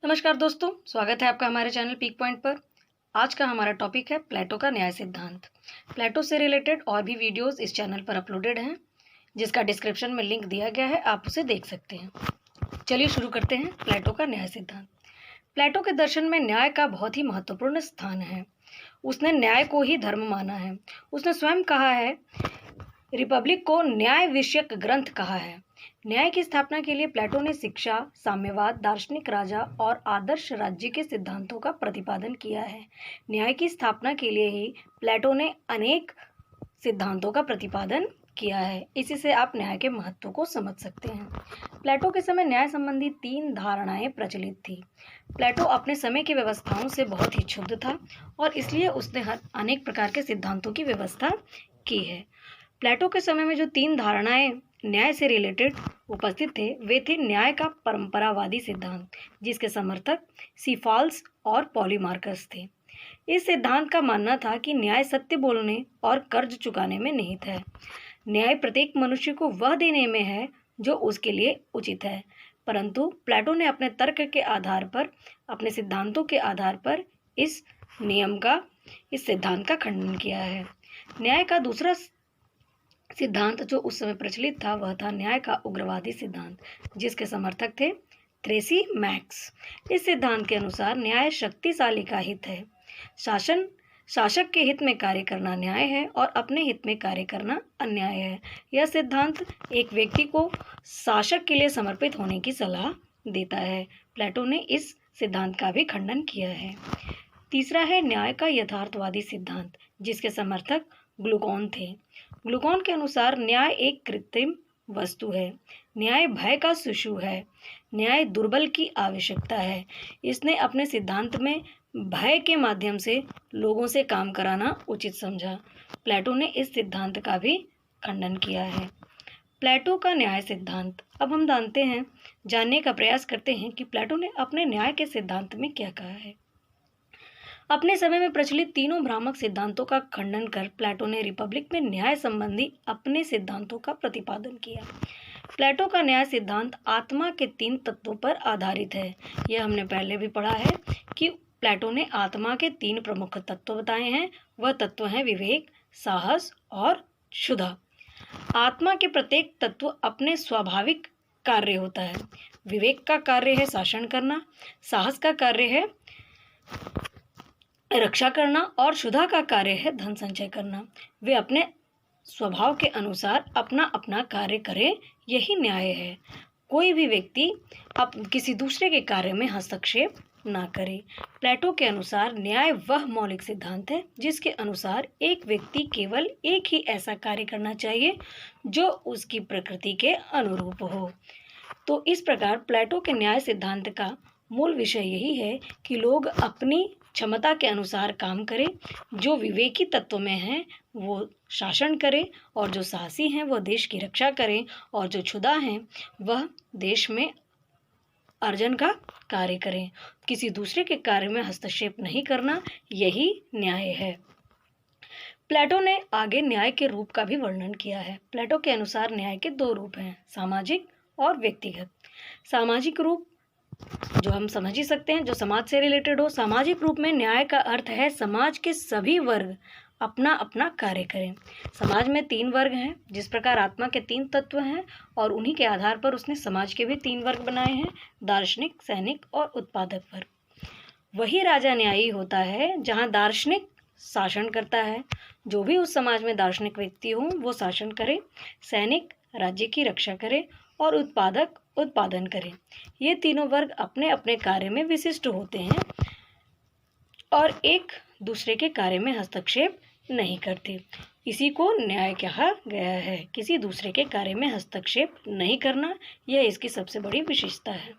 नमस्कार दोस्तों, स्वागत है आपका हमारे चैनल पीक पॉइंट पर। आज का हमारा टॉपिक है प्लेटो का न्याय सिद्धांत। प्लेटो से रिलेटेड और भी वीडियोस इस चैनल पर अपलोडेड हैं, जिसका डिस्क्रिप्शन में लिंक दिया गया है, आप उसे देख सकते हैं। चलिए शुरू करते हैं प्लेटो का न्याय सिद्धांत। प्लेटो के दर्शन में न्याय का बहुत ही महत्वपूर्ण स्थान है। उसने न्याय को ही धर्म माना है। उसने स्वयं कहा है, रिपब्लिक को न्याय विषयक ग्रंथ कहा है। न्याय की स्थापना के लिए प्लेटो ने शिक्षा, साम्यवाद, दार्शनिक राजा और आदर्श राज्य के सिद्धांतों का प्रतिपादन किया है। न्याय की स्थापना के लिए ही प्लेटो ने अनेक सिद्धांतों का प्रतिपादन किया है। इसी से आप न्याय के महत्व को समझ सकते हैं। प्लेटो के समय न्याय संबंधी 3 धारणाएं प्रचलित थी। प्लेटो अपने समय की व्यवस्थाओं से बहुत ही क्षुब्ध था और इसलिए उसने अनेक प्रकार के सिद्धांतों की व्यवस्था की है। प्लेटो के समय में जो 3 धारणाएं न्याय से रिलेटेड उपस्थित थे, वे थे न्याय का परंपरावादी सिद्धांत, जिसके समर्थक सीफाल्स और पॉलीमार्कस थे। इस सिद्धांत का मानना था कि न्याय सत्य बोलने और कर्ज चुकाने में निहित है। न्याय प्रत्येक मनुष्य को वह देने में है जो उसके लिए उचित है। परंतु प्लेटो ने अपने तर्क के आधार पर, अपने सिद्धांतों के आधार पर इस सिद्धांत का खंडन किया है। न्याय का दूसरा सिद्धांत जो उस समय प्रचलित था, वह था न्याय का उग्रवादी सिद्धांत, जिसके समर्थक थे ट्रेसी मैक्स। इस सिद्धांत के अनुसार न्याय शक्तिशाली का हित है। शासक के हित में कार्य करना न्याय है और अपने हित में कार्य करना अन्याय है। यह सिद्धांत एक व्यक्ति को शासक के लिए समर्पित होने की सलाह देता है। प्लेटो ने इस सिद्धांत का भी खंडन किया है। तीसरा है न्याय का यथार्थवादी सिद्धांत, जिसके समर्थक ग्लूकोन थे। ग्लूकोन के अनुसार न्याय एक कृत्रिम वस्तु है। न्याय भय का शिशु है। न्याय दुर्बल की आवश्यकता है। इसने अपने सिद्धांत में भय के माध्यम से लोगों से काम कराना उचित समझा। प्लेटो ने इस सिद्धांत का भी खंडन किया है। प्लेटो का न्याय सिद्धांत। अब हम जानने का प्रयास करते हैं कि प्लेटो ने अपने न्याय के सिद्धांत में क्या कहा है। अपने समय में प्रचलित तीनों भ्रामक सिद्धांतों का खंडन कर प्लेटो ने रिपब्लिक में न्याय संबंधी अपने सिद्धांतों का प्रतिपादन किया। प्लेटो का न्याय सिद्धांत आत्मा के 3 तत्वों पर आधारित है। यह हमने पहले भी पढ़ा है कि प्लेटो ने आत्मा के 3 प्रमुख तत्व बताए हैं। वह तत्व हैं विवेक, साहस और क्षुधा। आत्मा के प्रत्येक तत्व अपने स्वाभाविक कार्य होता है। विवेक का कार्य है शासन करना, साहस का कार्य है रक्षा करना और क्षुधा का कार्य है धन संचय करना। वे अपने स्वभाव के अनुसार अपना अपना कार्य करें, यही न्याय है। कोई भी व्यक्ति किसी दूसरे के कार्य में हस्तक्षेप ना करे। प्लेटो के अनुसार न्याय वह मौलिक सिद्धांत है जिसके अनुसार एक व्यक्ति केवल एक ही ऐसा कार्य करना चाहिए जो उसकी प्रकृति के अनुरूप हो। तो इस प्रकार प्लेटो के न्याय सिद्धांत का मूल विषय यही है कि लोग अपनी क्षमता के अनुसार काम करें। जो विवेकी तत्व में हैं वो शासन करें और जो साहसी हैं वह देश की रक्षा करें और जो क्षुधा हैं वह देश में अर्जन का कार्य करें। किसी दूसरे के कार्य में हस्तक्षेप नहीं करना, यही न्याय है। प्लेटो ने आगे न्याय के रूप का भी वर्णन किया है। प्लेटो के अनुसार न्याय के 2 रूप हैं, सामाजिक और व्यक्तिगत। सामाजिक रूप जो हम समझ ही सकते हैं, जो समाज से रिलेटेड हो। सामाजिक रूप में न्याय का अर्थ है समाज के सभी वर्ग अपना अपना कार्य करें। समाज में 3 वर्ग हैं, जिस प्रकार आत्मा के 3 तत्व हैं और उन्हीं के आधार पर उसने समाज के भी 3 वर्ग बनाए हैं, दार्शनिक, सैनिक और उत्पादक वर्ग। वही राजा न्यायी होता है जहाँ दार्शनिक शासन करता है। जो भी उस समाज में दार्शनिक व्यक्ति हो वो शासन करे, सैनिक राज्य की रक्षा करे और उत्पादक उत्पादन करें। ये तीनों वर्ग अपने अपने कार्य में विशिष्ट होते हैं और एक दूसरे के कार्य में हस्तक्षेप नहीं करते। इसी को न्याय कहा गया है। किसी दूसरे के कार्य में हस्तक्षेप नहीं करना, यह इसकी सबसे बड़ी विशेषता है।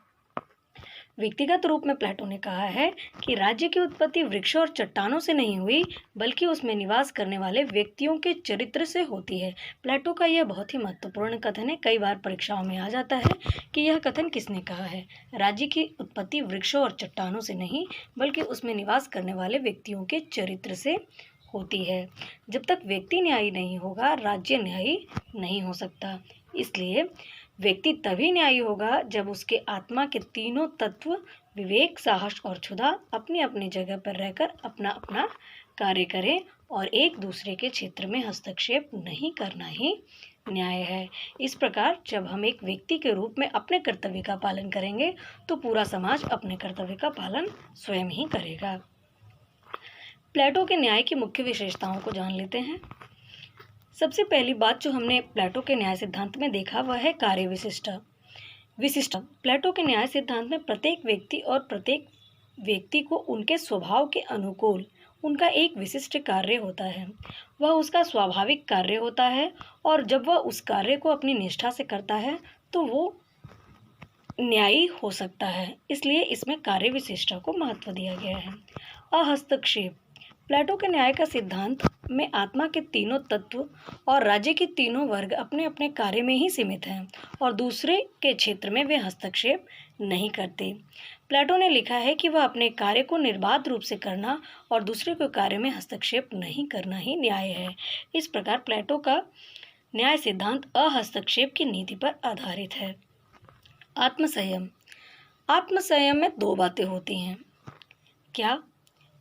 व्यक्तिगत रूप में प्लेटो ने कहा है कि राज्य की उत्पत्ति वृक्षों और चट्टानों से नहीं हुई, बल्कि उसमें निवास करने वाले व्यक्तियों के चरित्र से होती है। प्लेटो का यह बहुत ही महत्वपूर्ण कथन है। कई बार परीक्षाओं में आ जाता है कि यह कथन किसने कहा है। राज्य की उत्पत्ति वृक्षों और चट्टानों से नहीं, बल्कि उसमें निवास करने वाले व्यक्तियों के चरित्र से होती है। जब तक व्यक्ति न्यायी नहीं होगा, राज्य न्यायी नहीं हो सकता। इसलिए व्यक्ति तभी न्यायी होगा जब उसके आत्मा के 3 तत्व विवेक, साहस और क्षुधा अपनी अपनी जगह पर रहकर अपना अपना कार्य करें और एक दूसरे के क्षेत्र में हस्तक्षेप नहीं करना ही न्याय है। इस प्रकार जब हम एक व्यक्ति के रूप में अपने कर्तव्य का पालन करेंगे तो पूरा समाज अपने कर्तव्य का पालन स्वयं ही करेगा। प्लेटो के न्याय की मुख्य विशेषताओं को जान लेते हैं। सबसे पहली बात जो हमने प्लेटो के न्याय सिद्धांत में देखा वह है कार्य विशिष्ट। प्लेटो के न्याय सिद्धांत में प्रत्येक व्यक्ति को उनके स्वभाव के अनुकूल उनका एक विशिष्ट कार्य होता है, वह उसका स्वाभाविक कार्य होता है और जब वह उस कार्य को अपनी निष्ठा से करता है तो वो न्यायी हो सकता है। इसलिए इसमें कार्य विशिष्टता को महत्व दिया गया है। अहस्तक्षेप। प्लेटो के न्याय का सिद्धांत में आत्मा के तीनों तत्व और राज्य के तीनों वर्ग अपने अपने कार्य में ही सीमित हैं और दूसरे के क्षेत्र में वे हस्तक्षेप नहीं करते। प्लेटो ने लिखा है कि वह अपने कार्य को निर्बाध रूप से करना और दूसरे के कार्य में हस्तक्षेप नहीं करना ही न्याय है। इस प्रकार प्लेटो का न्याय सिद्धांत अहस्तक्षेप की नीति पर आधारित है। आत्मसंयम। आत्मसंयम में दो बातें होती हैं। क्या?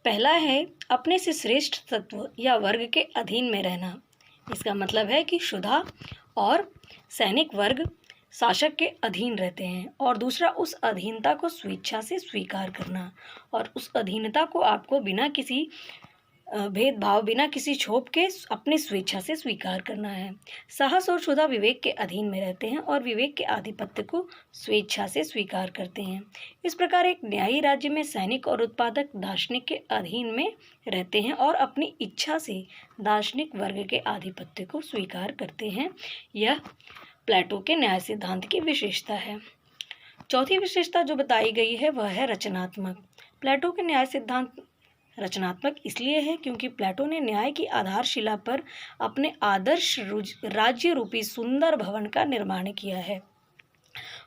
पहला है अपने से श्रेष्ठ तत्व या वर्ग के अधीन में रहना। इसका मतलब है कि क्षुधा और सैनिक वर्ग शासक के अधीन रहते हैं और दूसरा उस अधीनता को स्वेच्छा से स्वीकार करना और उस अधीनता को आपको बिना किसी भेदभाव बिना किसी छोप के अपनी स्वेच्छा से स्वीकार करना है। साहस और क्षुधा विवेक के अधीन में रहते हैं और विवेक के आधिपत्य को स्वेच्छा से स्वीकार करते हैं। इस प्रकार एक न्यायी राज्य में सैनिक और उत्पादक दार्शनिक के अधीन में रहते हैं और अपनी इच्छा से दार्शनिक वर्ग के आधिपत्य को स्वीकार करते हैं। यह प्लेटो के न्याय सिद्धांत की विशेषता है। चौथी विशेषता जो बताई गई है वह है रचनात्मक। प्लेटो के न्याय सिद्धांत रचनात्मक इसलिए है क्योंकि प्लेटो ने न्याय की आधारशिला पर अपने आदर्श राज्य रूपी सुंदर भवन का निर्माण किया है।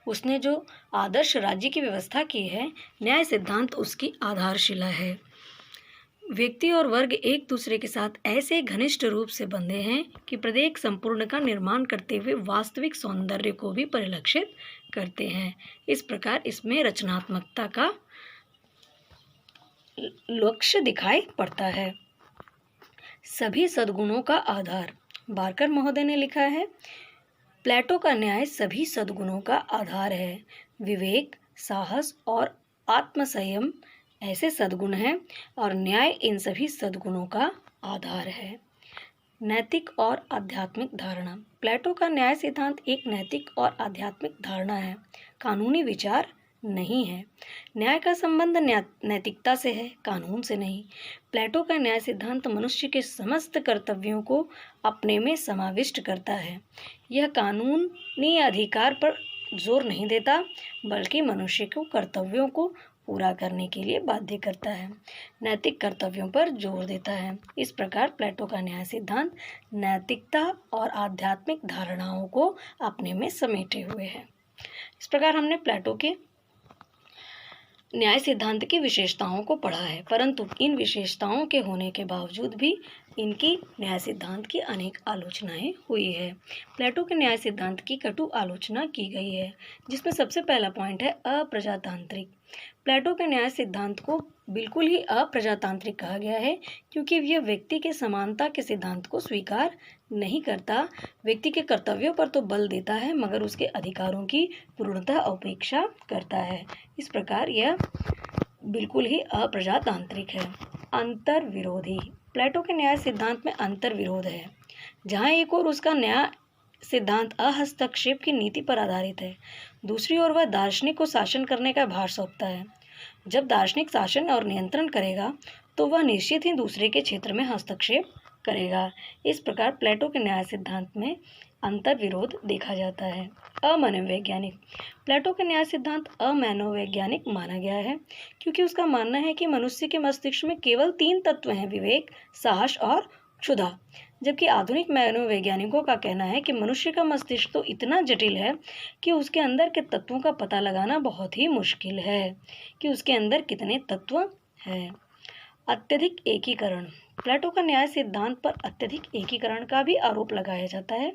उसने जो आदर्श राज्य की व्यवस्था की है, न्याय सिद्धांत उसकी आधारशिला है। व्यक्ति और वर्ग एक दूसरे के साथ ऐसे घनिष्ठ रूप से बंधे हैं कि प्रत्येक संपूर्ण का निर्माण करते हुए वास्तविक सौंदर्य को भी परिलक्षित करते हैं। इस प्रकार इसमें रचनात्मकता का लक्ष्य दिखाई पड़ता है। सभी सद्गुणों का आधार। बार्कर महोदय ने लिखा है, प्लेटो का न्याय सभी सद्गुणों का आधार है। विवेक, साहस और आत्मसंयम ऐसे सद्गुण हैं और न्याय इन सभी सद्गुणों का आधार है। नैतिक और आध्यात्मिक धारणा। प्लेटो का न्याय सिद्धांत एक नैतिक और आध्यात्मिक धारणा है, कानूनी विचार नहीं है। न्याय का संबंध नैतिकता से है, कानून से नहीं। प्लेटो का न्याय सिद्धांत मनुष्य के समस्त कर्तव्यों को अपने में समाविष्ट करता है। यह कानूनी अधिकार पर जोर नहीं देता बल्कि मनुष्य को कर्तव्यों को पूरा करने के लिए बाध्य करता है, नैतिक कर्तव्यों पर जोर देता है। इस प्रकार प्लेटो का न्याय सिद्धांत नैतिकता और आध्यात्मिक धारणाओं को अपने में समेटे हुए है। इस प्रकार हमने प्लेटो के न्याय सिद्धांत की विशेषताओं को पढ़ा है, परंतु इन विशेषताओं के होने के बावजूद भी इनकी न्याय सिद्धांत की अनेक आलोचनाएं हुई है। प्लेटो के न्याय सिद्धांत की कटु आलोचना की गई है, जिसमें सबसे पहला पॉइंट है अप्रजातांत्रिक। प्लेटो के न्याय सिद्धांत को बिल्कुल ही अप्रजातांत्रिक कहा गया है क्योंकि यह व्यक्ति के समानता के सिद्धांत को स्वीकार नहीं करता। व्यक्ति के कर्तव्यों पर तो बल देता है मगर उसके अधिकारों की पूर्णतः उपेक्षा करता है। इस प्रकार यह बिल्कुल ही अप्रजातांत्रिक है। अंतर विरोधी। प्लेटो के न्याय सिद्धांत में अंतर विरोध है। जहाँ एक ओर उसका न्याय सिद्धांत अहस्तक्षेप की नीति पर आधारित है, दूसरी ओर वह दार्शनिक को शासन करने का भार सौंपता है। जब दार्शनिक शासन और नियंत्रण करेगा तो वह निश्चित ही दूसरे के क्षेत्र में हस्तक्षेप करेगा। इस प्रकार प्लेटो के न्याय सिद्धांत में अंतर विरोध देखा जाता है। अमनोवैज्ञानिक। प्लेटो के न्याय सिद्धांत अमनोवैज्ञानिक माना गया है क्योंकि उसका मानना है कि मनुष्य के मस्तिष्क में केवल 3 तत्व हैं, विवेक, साहस और क्षुधा, जबकि आधुनिक मनोवैज्ञानिकों का कहना है कि मनुष्य का मस्तिष्क तो इतना जटिल है कि उसके अंदर के तत्वों का पता लगाना बहुत ही मुश्किल है कि उसके अंदर कितने तत्व हैं। अत्यधिक एकीकरण। प्लेटो का न्याय सिद्धांत पर अत्यधिक एकीकरण का भी आरोप लगाया जाता है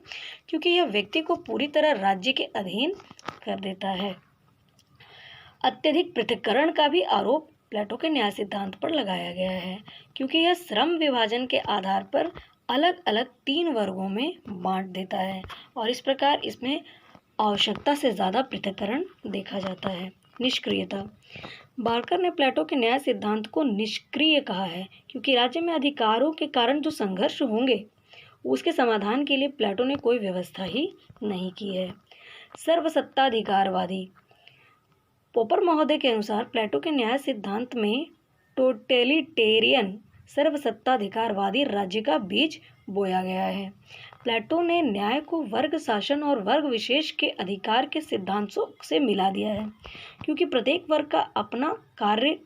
क्योंकि यह व्यक्ति को पूरी तरह राज्य के अधीन कर देता है। अत्यधिक पृथक्करण का भी आरोप प्लेटो के न्याय सिद्धांत पर लगाया गया है, क्योंकि यह श्रम विभाजन के आधार पर अलग अलग 3 वर्गों में बांट देता है और इस प्रकार इसमें आवश्यकता से ज़्यादा पृथक्करण देखा जाता है। निष्क्रियता। बार्कर ने प्लेटो के न्याय सिद्धांत को निष्क्रिय कहा है, क्योंकि राज्य में अधिकारों के कारण जो संघर्ष होंगे उसके समाधान के लिए प्लेटो ने कोई व्यवस्था ही नहीं की है। सर्वसत्ताधिकारवादी। पोपर महोदय के अनुसार प्लेटो के न्याय सिद्धांत में टोटेलिटेरियन सर्वसत्ताधिकारवादी राज्य का बीज बोया गया है। प्लेटो ने न्याय को वर्ग शासन और वर्ग विशेष के अधिकार के सिद्धांतों से मिला दिया है, क्योंकि प्रत्येक वर्ग का अपना कार्य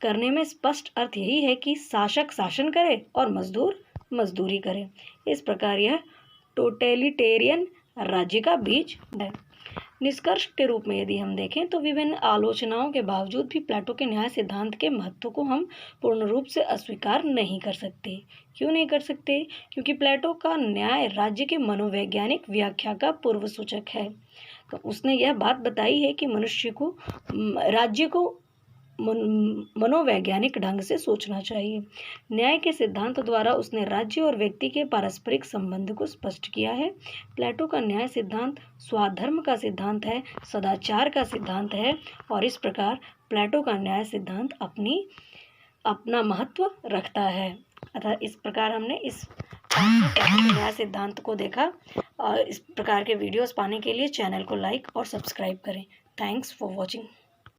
करने में स्पष्ट अर्थ यही है कि शासक शासन करे और मजदूर मजदूरी करे। इस प्रकार यह टोटेलिटेरियन राज्य का बीज है। निष्कर्ष के रूप में यदि हम देखें तो विभिन्न आलोचनाओं के बावजूद भी प्लेटो के न्याय सिद्धांत के महत्व को हम पूर्ण रूप से अस्वीकार नहीं कर सकते। क्यों नहीं कर सकते? क्योंकि प्लेटो का न्याय राज्य के मनोवैज्ञानिक व्याख्या का पूर्व सूचक है। तो उसने यह बात बताई है कि मनुष्य को राज्य को मनोवैज्ञानिक ढंग से सोचना चाहिए। न्याय के सिद्धांत द्वारा उसने राज्य और व्यक्ति के पारस्परिक संबंध को स्पष्ट किया है। प्लेटो का न्याय सिद्धांत स्वाधर्म का सिद्धांत है, सदाचार का सिद्धांत है और इस प्रकार प्लेटो का न्याय सिद्धांत अपना महत्व रखता है। अतः इस प्रकार हमने इस न्याय सिद्धांत को देखा और इस प्रकार के वीडियोस पाने के लिए चैनल को लाइक और सब्सक्राइब करें। Thanks for watching.